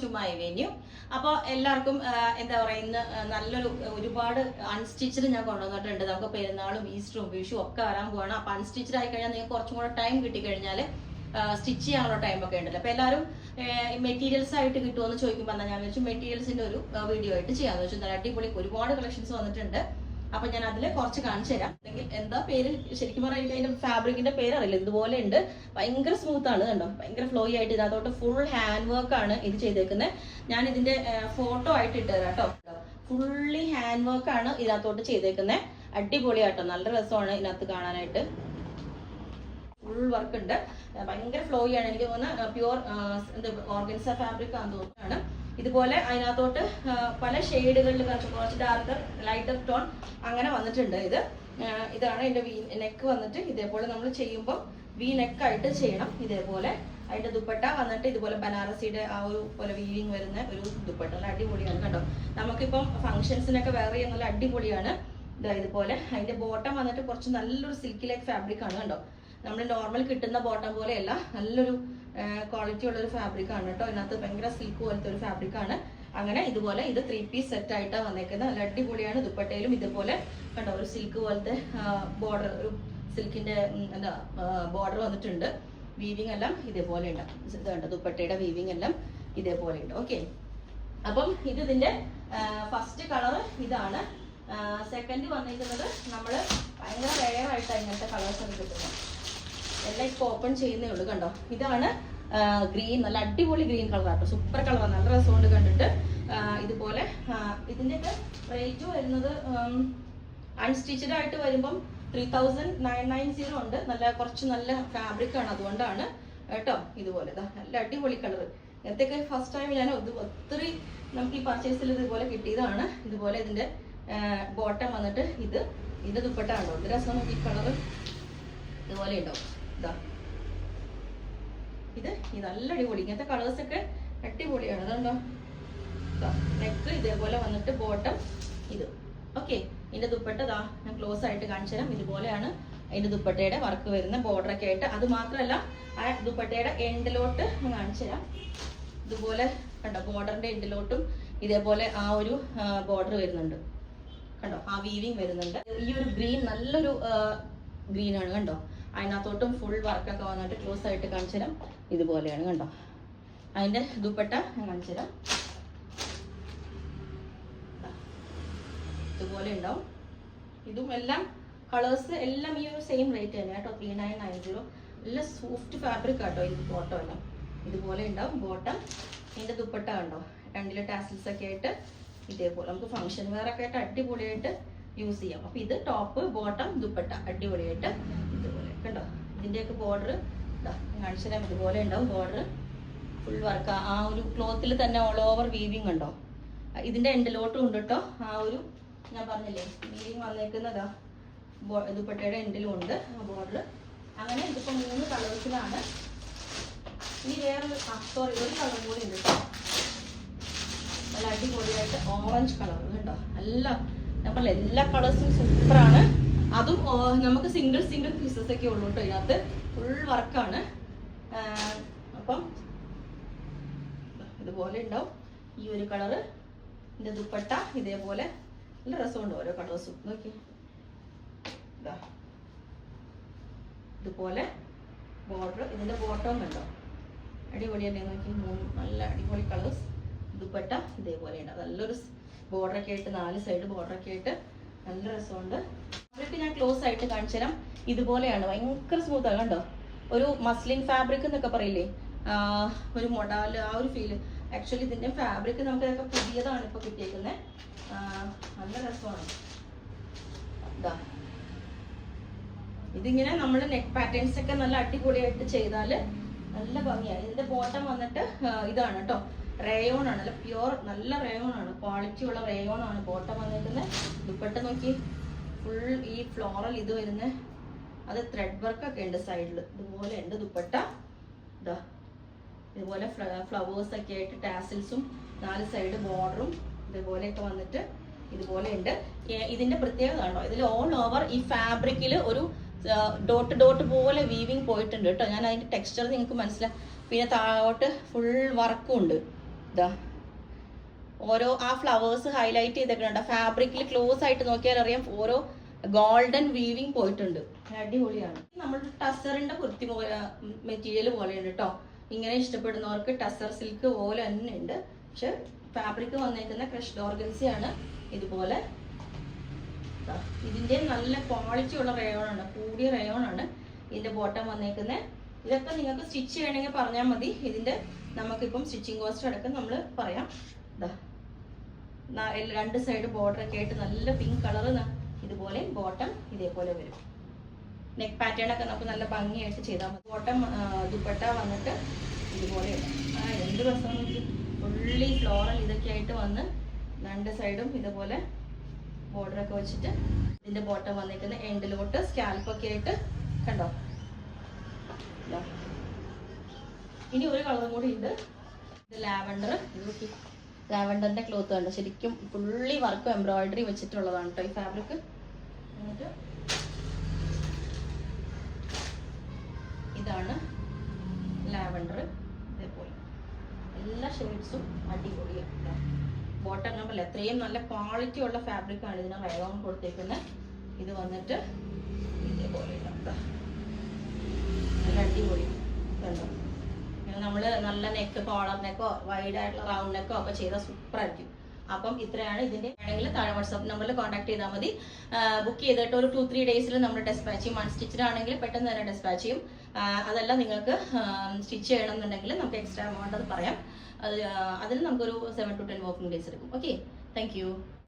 To my venue. അപ്പോൾ എല്ലാവർക്കും എന്താ പറയുക, ഇന്ന് നല്ലൊരു ഒരുപാട് അൺസ്റ്റിച്ചഡ് ഞാൻ കൊണ്ടുവന്നിട്ടുണ്ട്. നമുക്ക് പെരുന്നാളും ഈസ്റ്ററും വിഷു ഒക്കെ വരാൻ പോവാണ്. അപ്പോൾ അൺസ്റ്റിച്ചഡ് ആയി കഴിഞ്ഞാൽ നിങ്ങൾക്ക് കുറച്ചും കൂടെ ടൈം കിട്ടിക്കഴിഞ്ഞാൽ സ്റ്റിച്ച് ചെയ്യാനുള്ള ടൈമൊക്കെ ഉണ്ടല്ലോ. അപ്പോൾ എല്ലാവരും മെറ്റീരിയൽസ് ആയിട്ട് കിട്ടുമെന്ന് ചോദിക്കുമ്പോൾ എന്നാൽ ഞാൻ വെച്ചു മെറ്റീരിയൽസിൻ്റെ ഒരു വീഡിയോ ആയിട്ട് ചെയ്യാമെന്ന് വെച്ചു. നല്ല അടിപൊളി ഒരുപാട് കളക്ഷൻസ് വന്നിട്ടുണ്ട്. അപ്പൊ ഞാൻ അതിൽ കുറച്ച് കാണിച്ചു തരാം. അല്ലെങ്കിൽ എന്താ പേര് ശരിക്കും പറഞ്ഞാൽ അതിന്റെ ഫാബ്രിക്കിന്റെ പേര് അറിയില്ല. ഇതുപോലെ ഉണ്ട്, ഭയങ്കര സ്മൂത്ത് ആണ്, കണ്ടോ, ഭയങ്കര ഫ്ലോയി ആയിട്ട്. ഇതിനകത്തോട്ട് ഫുൾ ഹാൻഡ് വർക്ക് ആണ് ഇത് ചെയ്തേക്കുന്നത്. ഞാൻ ഇതിന്റെ ഫോട്ടോ ആയിട്ട് ഇട്ട് തരാം കേട്ടോ. ഫുള്ളി ഹാൻഡ് വർക്ക് ആണ് ഇതിനകത്തോട്ട് ചെയ്തേക്കുന്നത്. അടിപൊളിയാട്ടോ, നല്ല രസമാണ് ഇതിനകത്ത് കാണാനായിട്ട്. ഫുൾ വർക്ക് ഉണ്ട്, ഭയങ്കര ഫ്ലോയി ആണ്. എനിക്ക് തോന്നുന്നത് പ്യുവർ ഓർഗൻസ ഫാബ്രിക് ആണെന്ന് തോന്നുന്നതാണ്. ഇതുപോലെ അതിനകത്തോട്ട് പല ഷെയ്ഡുകളിൽ കുറച്ച് ഡാർക്കർ ലൈറ്റർ ടോൺ അങ്ങനെ വന്നിട്ടുണ്ട്. ഇതാണ് ഇതിന്റെ വി നെക്ക് വന്നിട്ട് ഇതേപോലെ നമ്മൾ ചെയ്യുമ്പോൾ വി നെക്കായിട്ട് ചെയ്യണം. ഇതേപോലെ അതിന്റെ ദുപ്പട്ട വന്നിട്ട് ഇതുപോലെ ബനാറസിയുടെ ആ ഒരു പോലെ വീവിങ് വരുന്ന ഒരു ദുപ്പട്ട. നല്ല അടിപൊളിയാണ് കണ്ടോ. നമുക്കിപ്പം ഫംഗ്ഷൻസിനൊക്കെ വെയർ ചെയ്യാൻ നല്ല അടിപൊളിയാണ്. ഇതുപോലെ അതിന്റെ ബോട്ടം വന്നിട്ട് കുറച്ച് നല്ലൊരു സിൽക്കി ലൈക്ക് ഫാബ്രിക് ആണ് കേട്ടോ. നമ്മൾ നോർമൽ കിട്ടുന്ന ബോട്ടം പോലെയല്ല, നല്ലൊരു ക്വാളിറ്റി ഉള്ള ഒരു ഫാബ്രിക് ആണ് കേട്ടോ. ഇതിനകത്ത് ഭയങ്കര സിൽക്ക് പോലത്തെ ഒരു ഫാബ്രിക് ആണ്. അങ്ങനെ ഇതുപോലെ ഇത് 3 പീസ് സെറ്റ് ആയിട്ടാണ് വന്നേക്കുന്നത്. നല്ല അടിപൊളിയാണ്. ദുപ്പട്ടയിലും ഇതുപോലെ കണ്ടോ ഒരു സിൽക്ക് പോലത്തെ ബോർഡർ, ഒരു സിൽക്കിന്റെ എന്താ ബോർഡർ വന്നിട്ടുണ്ട്. വീവിങ് എല്ലാം ഇതേപോലെ ഉണ്ട്. ഇതുണ്ട് ദുപ്പട്ടയുടെ വീവിങ് എല്ലാം ഇതേപോലെ ഉണ്ട്. ഓക്കെ, അപ്പം ഇതിന്റെ ഫസ്റ്റ് കളർ ഇതാണ്. സെക്കൻഡ് വന്നിരിക്കുന്നത് നമ്മൾ ഭയങ്കര റെയർ ആയിട്ടാണ് ഇങ്ങനത്തെ കളേഴ്സ് ഒക്കെ കിട്ടുന്നത്. എല്ലാം ഇപ്പോൾ ഓപ്പൺ ചെയ്യുന്നേ ഉള്ളൂ. കണ്ടോ, ഇതാണ് ഗ്രീൻ. നല്ല അടിപൊളി ഗ്രീൻ കളർ ആട്ടോ, സൂപ്പർ കളറാണ്, നല്ല രസമുണ്ട് കണ്ടിട്ട്. ഇതുപോലെ ഇതിൻ്റെയൊക്കെ റേറ്റ് വരുന്നത് അൺസ്റ്റിച്ചഡ് ആയിട്ട് വരുമ്പം 3990 ഉണ്ട്. കുറച്ച് നല്ല ഫാബ്രിക് ആണ്, അതുകൊണ്ടാണ് കേട്ടോ. ഇതുപോലെ നല്ല അടിപൊളി കളർ. നേരത്തെയൊക്കെ ഫസ്റ്റ് ടൈം ഞാൻ ഒത്തിരി നമുക്ക് ഈ പർച്ചേസിൽ ഇതുപോലെ കിട്ടിയതാണ്. ഇതുപോലെ ഇതിന്റെ ബോട്ടം വന്നിട്ട് ഇതിന്റെ ദുപ്പട്ട ഉണ്ടോ, ഇത് രസം നോക്കി കളർ ഇതുപോലെ ഉണ്ടാവും. ഇത് നല്ല അടിപൊളി. ഇങ്ങനത്തെ കളേഴ്സ് ഒക്കെ അടിപൊളിയാണ്. അതുകൊണ്ടോ നെക്ക് ഇതേപോലെ വന്നിട്ട് ബോട്ടം ഇത്. ഓക്കെ, ഇതിന്റെ ദുപ്പട്ട ഞാൻ ക്ലോസ് ആയിട്ട് കാണിച്ചു തരാം. ഇതുപോലെയാണ് അതിന്റെ ദുപ്പട്ടയുടെ വർക്ക് വരുന്ന ബോർഡർ ഒക്കെ ആയിട്ട്. അത് മാത്രമല്ല ആ ദുപ്പട്ടയുടെ എൻഡിലോട്ട് ഞാൻ കാണിച്ചു തരാം. ഇതുപോലെ കണ്ടോ, ബോർഡറിന്റെ എൻഡിലോട്ടും ഇതേപോലെ ആ ഒരു ബോർഡർ വരുന്നുണ്ട് കണ്ടോ, ആ വീവിങ് വരുന്നുണ്ട്. ഈ ഒരു ഗ്രീൻ നല്ലൊരു ഗ്രീൻ ആണ് കണ്ടോ. അതിനകത്തോട്ടും ഫുൾ വർക്കൊക്കെ വന്നിട്ട് ക്ലോസ് ആയിട്ട് കാണിച്ചു തരാം. ഇതുപോലെയാണ് കണ്ടോ. അതിന്റെ ദുപ്പട്ട ഞാൻ കാണിച്ചു തരാം. ഇതുപോലെ ഉണ്ടാവും. ഇതും എല്ലാം കളേഴ്സ് എല്ലാം ഈ ഒരു സെയിം റേറ്റ് തന്നെ കേട്ടോ, 3990. നല്ല സോഫ്റ്റ് ഫാബ്രിക് ആട്ടോ ഇത്. ബോട്ടം എല്ലാം ഇതുപോലെ ഉണ്ടാവും. ബോട്ടം ഇതിന്റെ ദുപ്പട്ട കണ്ടോ, രണ്ടിലെ ടാസിൽസ് ഒക്കെ ആയിട്ട് ഇതേപോലെ നമുക്ക് ഫംഗ്ഷൻ വെയർ ഒക്കെ ആയിട്ട് അടിപൊളിയായിട്ട് യൂസ് ചെയ്യാം. അപ്പൊ ഇത് ടോപ്പ്, ബോട്ടം, ദുപ്പട്ട അടിപൊളിയായിട്ട് ഇതുപോലെ കണ്ടോ. ഇതിന്റെയൊക്കെ ബോർഡർ കാണിച്ചു തരാം. ഇതുപോലെ ഉണ്ടാവും ബോർഡർ, ഫുൾ വർക്ക്. ആ ഒരു ക്ലോത്തിൽ തന്നെ ഓൾ ഓവർ വീവിങ് ഉണ്ടോ. ഇതിന്റെ എൻഡിലോട്ടും ഉണ്ട് കേട്ടോ. ആ ഒരു ഞാൻ പറഞ്ഞില്ലേ വീവിങ് വന്നേക്കുന്നതാ ദുപ്പട്ടയുടെ എൻഡിലും ഉണ്ട് ആ ബോർഡർ. അങ്ങനെ ഇതിപ്പോ 3 കളേഴ്സിലാണ്. ഇനി വേറൊരു ഒരു കളർ കൂടി ഉണ്ട് കേട്ടോ. നല്ല അടിപൊളിയായിട്ട് ഓറഞ്ച് കളർ കേട്ടോ. ഞാൻ പറഞ്ഞ എല്ലാ കളേഴ്സും സൂപ്പറാണ്. അതും നമുക്ക് സിംഗിൾ പീസസ് ഒക്കെ ഉള്ളൂ കേട്ടോ. ഇതിനകത്ത് ഫുൾ വർക്കാണ്. അപ്പം ഇതുപോലെ ഉണ്ടാവും ഈ ഒരു കളറ്. ഇതിന്റെ ദുപ്പട്ട ഇതേപോലെ നല്ല രസമുണ്ട് ഓരോ കളേഴ്സും. നോക്കി ഇതുപോലെ ബോർഡർ. ഇതിന്റെ ബോട്ടം കണ്ടോ, അടിപൊളിയല്ലേ നോക്കി. 3 നല്ല അടിപൊളി കളേഴ്സ്. ദുപ്പട്ട ഇതേപോലെ ഉണ്ട്. നല്ലൊരു ബോർഡർ ഒക്കെ ആയിട്ട് 4 സൈഡ് ബോർഡർ ഒക്കെ ആയിട്ട് നല്ല രസമുണ്ട്. ഫാബ്രിക് ഞാൻ ക്ലോസ് ആയിട്ട് കാണിച്ചു തരാം. ഇതുപോലെയാണ്, ഭയങ്കര സ്മൂത്ത് ആണ് കണ്ടോ. ഒരു മസ്ലിൻ ഫാബ്രിക് എന്നൊക്കെ പറയില്ലേ, ഒരു മൊഡാല്, ആ ഒരു ഫീല്. ആക്ച്വലി ഇതിന്റെ ഫാബ്രിക് നമുക്ക് ഇതൊക്കെ പുതിയതാണ് ഇപ്പൊ കിട്ടിയേക്കുന്നത്. നല്ല രസമാണ്. ഇതിങ്ങനെ നമ്മൾ നെക്ക് പാറ്റേൺസ് ഒക്കെ നല്ല അടിപൊളിയായിട്ട് ചെയ്താൽ നല്ല ഭംഗിയാണ്. ഇതിന്റെ ബോട്ടം വന്നിട്ട് ഇതാണ് കേട്ടോ, റേയോൺ ആണ്. അല്ല പ്യുവർ നല്ല റേയോൺ ആണ്, ക്വാളിറ്റി ഉള്ള റേയോൺ ആണ് ബോട്ടം വന്നിരിക്കുന്നത്. ദുപ്പട്ട നോക്കി ഫുൾ ഈ ഫ്ലോറൽ ഇത് വരുന്ന അത് ത്രെഡ് വർക്ക് ഒക്കെ ഉണ്ട് സൈഡിൽ. ഇതുപോലെ ഉണ്ട് ദുപ്പട്ട. ഇതുപോലെ ഫ്ലവേഴ്സ് ഒക്കെ ആയിട്ട് ടാസിൽസും 4 സൈഡ് ബോർഡറും ഇതുപോലെയൊക്കെ വന്നിട്ട് ഇതുപോലെ ഉണ്ട്. ഇതിന്റെ പ്രത്യേകത കണ്ടോ, ഇതിൽ ഓൾ ഓവർ ഈ ഫാബ്രിക്കിൽ ഒരു ഡോട്ട് പോലെ വീവിങ് പോയിട്ടുണ്ട് കേട്ടോ. ഞാൻ അതിന്റെ ടെക്സ്ചർ നിങ്ങൾക്ക് മനസ്സിലാവും. പിന്നെ താഴോട്ട് ഫുൾ വർക്കും ഉണ്ട്. ഇതാ ഓരോ ആ ഫ്ലവേഴ്സ് ഹൈലൈറ്റ് ചെയ്തിട്ടുണ്ട്. ഫാബ്രിക്കിൽ ക്ലോസ് ആയിട്ട് നോക്കിയാൽ അറിയാം ഓരോ ഗോൾഡൻ വീവിങ് പോയിട്ടുണ്ട്. അടിപൊളിയാണ്. നമ്മുടെ ടസറിന്റെ കുർത്തി മെറ്റീരിയൽ പോലെയുണ്ട് കേട്ടോ. ഇങ്ങനെ ഇഷ്ടപ്പെടുന്നവർക്ക് ടസർ സിൽക്ക് പോലെ തന്നെ ഉണ്ട്. പക്ഷെ ഫാബ്രിക് വന്നേക്കുന്ന ക്രഷ്ഡ് ഓർഗൻസിയാണ്. ഇതുപോലെ ഇതിന്റെ നല്ല ക്വാളിറ്റി ഉള്ള റയോണാണ്, കൂടിയ റയോണാണ് ഇതിന്റെ ബോട്ടം വന്നേക്കുന്നത്. ഇതൊക്കെ നിങ്ങൾക്ക് സ്റ്റിച്ച് ചെയ്യണമെങ്കിൽ പറഞ്ഞാൽ മതി. ഇതിന്റെ നമുക്കിപ്പം സ്റ്റിച്ചിങ് കോസ്റ്റ് അടക്കം നമ്മൾ പറയാം. രണ്ട് സൈഡ് ബോർഡർ ഒക്കെ ആയിട്ട് നല്ല പിങ്ക് കളർ ഇതുപോലെ ബോട്ടം ഇതേപോലെ വരും. നെക്ക് പാറ്റേൺ ഒക്കെ നമുക്ക് നല്ല ഭംഗിയായിട്ട് ചെയ്താൽ മതി. ബോട്ടം ദുപ്പട്ട വന്നിട്ട് ഇതുപോലെ എന്ത് രസം നോക്കി, ഫുള്ളി ഫ്ലോറൽ ഇതൊക്കെ ആയിട്ട് വന്ന് രണ്ട് സൈഡും ഇതുപോലെ ബോർഡർ ഒക്കെ വെച്ചിട്ട് ഇതിന്റെ ബോട്ടം വന്നിരിക്കുന്ന എൻഡിലോട്ട് സ്കാൽപ്പൊക്കെ ആയിട്ട് കണ്ടോ. ഇനി ഒരു കളറും കൂടി ഉണ്ട്. ഇത് ലാവൻഡർ. ലാവൻഡറിന്റെ ക്ലോത്ത് കണ്ടോ, ശരിക്കും ഫുള്ളി വർക്കും എംബ്രോയിഡറി വെച്ചിട്ടുള്ളതാണ് കേട്ടോ ഈ ഫാബ്രിക്. എന്നിട്ട് ഇതാണ് ലാവൻഡർ. ഇതേപോലെ എല്ലാ ഷെയ്ഡ്സും അടിപൊളിയാണ്. ബോട്ടം നമ്പറിൽ എത്രയും നല്ല ക്വാളിറ്റി ഉള്ള ഫാബ്രിക് ആണ് ഇതിന് റയോൺ കൊടുത്തേക്കുന്നത്. ഇത് വന്നിട്ട് ഇതേപോലെ നല്ല അടിപൊളി കണ്ടോ. നമ്മൾ നല്ല നെക്ക്, കോളർ നെക്കോ വൈഡ് ആയിട്ടുള്ള റൗണ്ട് നെക്കോ ഒക്കെ ചെയ്താൽ സൂപ്പർ ആയിരിക്കും. അപ്പം ഇത്രയാണ് ഇതിന്റെ. ആണെങ്കിൽ താഴെ വാട്സാപ്പ് നമ്പറിൽ കോൺടാക്ട് ചെയ്താൽ മതി. ബുക്ക് ചെയ്തിട്ട് ഒരു 2-3 ഡേയ്സിൽ നമ്മൾ ഡെസ്പാച്ച് ചെയ്യും. അൺസ്റ്റിച്ചഡ് ആണെങ്കിൽ പെട്ടെന്ന് തന്നെ ഡെസ്പാച്ച് ചെയ്യും. അതല്ല നിങ്ങൾക്ക് സ്റ്റിച്ച് ചെയ്യണം എന്നുണ്ടെങ്കിൽ നമുക്ക് എക്സ്ട്രാ എമൗണ്ട് അത് പറയാം. അതിന് നമുക്കൊരു 7 to 10 വർക്കിംഗ് ഡേയ്സ് എടുക്കും. Okay, thank you.